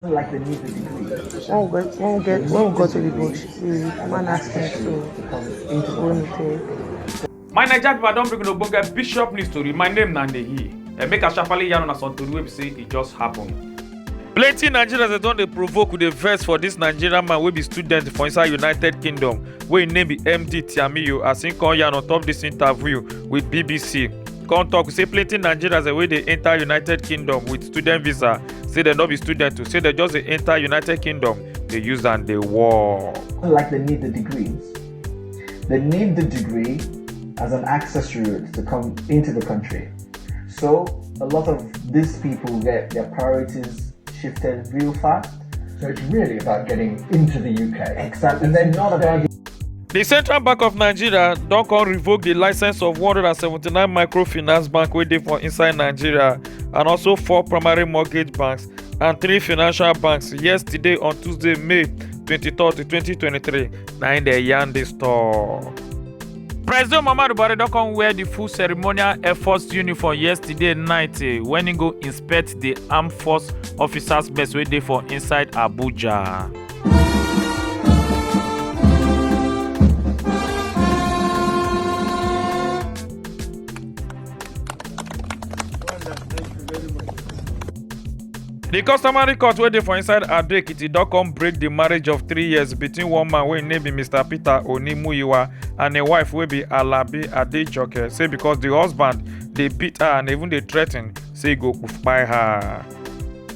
Like they need the degree. When we go to the bush, the man asked me to go into. My Naija people, I don bring ogbonge Bishop news story. My name na Ndehi. Make a sharply yarn on some tori wey be say e just happen. Plenty Nigerians don dey provoke with a verse for this Nigerian man wey be student for inside United Kingdom wey im name be MD Tiamiyo as im come yarn on top this interview with BBC. Come talk say plenty Nigerians wey dey enter United Kingdom with student visa say dem no be student o, say dem just dey enter United Kingdom dey use am dey work. Like they need the degrees. They need the degree as an access route to come into the country. So a lot of these people get their priorities shifted real fast. So it's really about getting into the UK. Exactly. And then not about. The Central Bank of Nigeria don come revoke the license of 179 microfinance bank wey dey for inside Nigeria and also 4 primary mortgage banks and 3 financial banks yesterday on Tuesday, May 23rd, 2023. Na im dey yarn dis talk. President Muhammadu Buhari don come wear the full ceremonial Air Force uniform yesterday night when he go inspect the armed force officers' mess wey dey for inside Abuja. The customary court wey dey for inside Ado Ekiti don come break the marriage of 3 years between one man wey im name be Mr. Peter Onimuyiwa and a wife wey be Alabi Adejoke, say because the husband dey beat her and even dey threa ten say e go kpai her.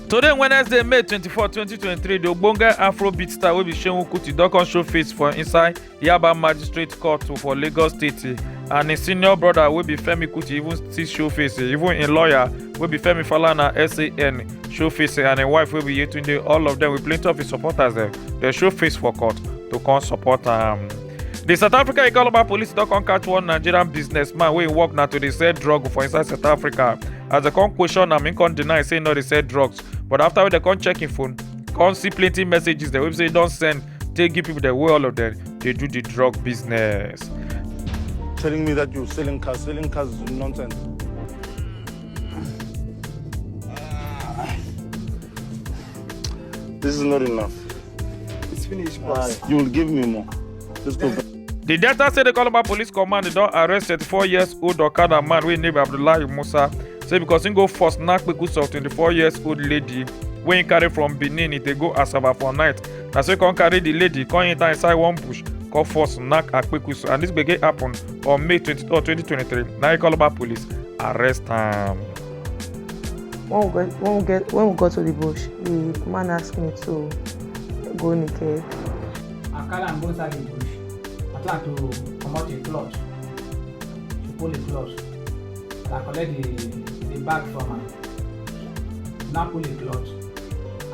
Today, Wednesday, May 24, 2023, the ogbonge Afrobeat star wey be Seun Kuti don come show face for inside Yaba Magistrate Court for Lagos State, and his senior brother wey be Femi Kuti even still show face. Even im lawyer wey be Femi Falana SAN show face, and im wife wey be Yetunde, all of them with plenty of his supporters dem show face for court to come support am. The South African Ikoloba police don come catch one Nigerian businessman wey work na to dey sell drug for inside South Africa. As dem come question am, im come deny say e no dey sell drugs. But after wey dem come check im phone, come see plenty messages dem wey say e don send take give people dem wey all of them dey do the drug business. Telling me that you're selling cars is nonsense. This is not enough. It's finished, boss. You will give me more. Let's go back. The Delta State Ikoloba Police Command don arrest 34-year-old Okada man wey name Abdullahi Musa, say because im go force knack kpekus of 24-year-old lady wey im carry from Benin e dey go Asaba for night. Na so come carry the lady come enter inside one bush come force knack her kpekus, and this gbege happen on May 23, 2023. Na Ikoloba Police arrest am. When we go to the bush, the man asked me to go naked. I carry am go inside the bush. I plan to comot a cloth, to pull a cloth. I collect the bag from am. Now pull a cloth,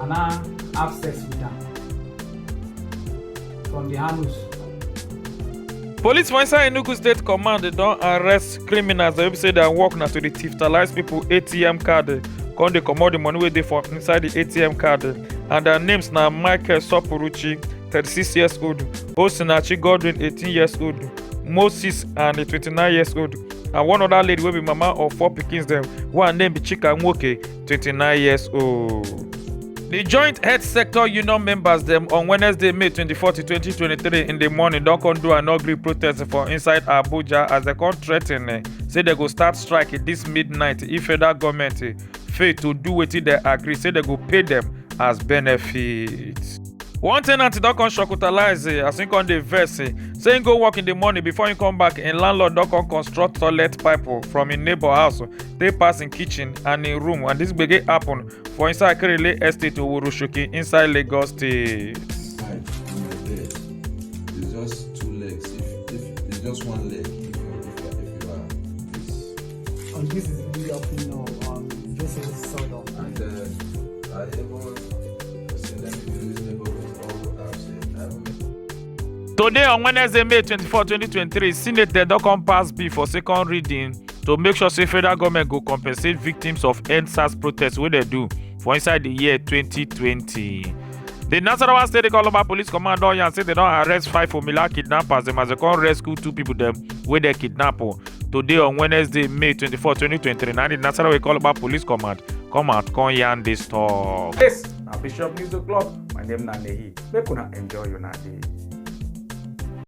and now have sex with am from the anus. Police for inside Enugu State Command don arrest criminals wey be say dem work na to dey thief-talize people ATM card, come dey comot the money wey dey for inside the ATM card, and their names na Michael Sopuruchi, 36 years old, Osinachi Godwin, 18 years old, Moses and a 29 years old, and one other lady wey be mama of 4 pikins dem, one name be Chika Nwoke, 29 years old. The Joint Health Sector Union members dem on Wednesday, May 24, 2023 in the morning don come do an ugly protest for inside Abuja as dem come threa ten say dem go start strike this midnight if federal government fail to do wetin dem agree, say dem go pay dem as benefit. One ten ant don come shocktalize as im come dey vex say im go work in the morning before im come back. Im landlord don come construct toilet pipe from im neighbor house take pass im kitchen and im room, and this gbege happen for inside Kerele Estate, Oworoshoki, inside Lagos State. Height on your bed is just 2 legs. If it's just 1 leg, if you are this. And this is really up just in this side of. And I ever say let me be reasonable with all I've said. Today on Wednesday, May 24, 2023, Senate don come pass bill for second reading to make sure say federal government go compensate victims of EndSARS protests wey dem do for inside the year 2020. The Nasarawa State Ikoloba Police Command don yarn say they don arrest 5 Omila kidnappers dem as they come rescue 2 people dem wey dem kidnap today on Wednesday, May 24, 2023. Na the Nasarawa Ikoloba Police Command come out come yarn this talk. Yes, na Bishop News O'clock. My name na Nehi. Make una enjoy your day.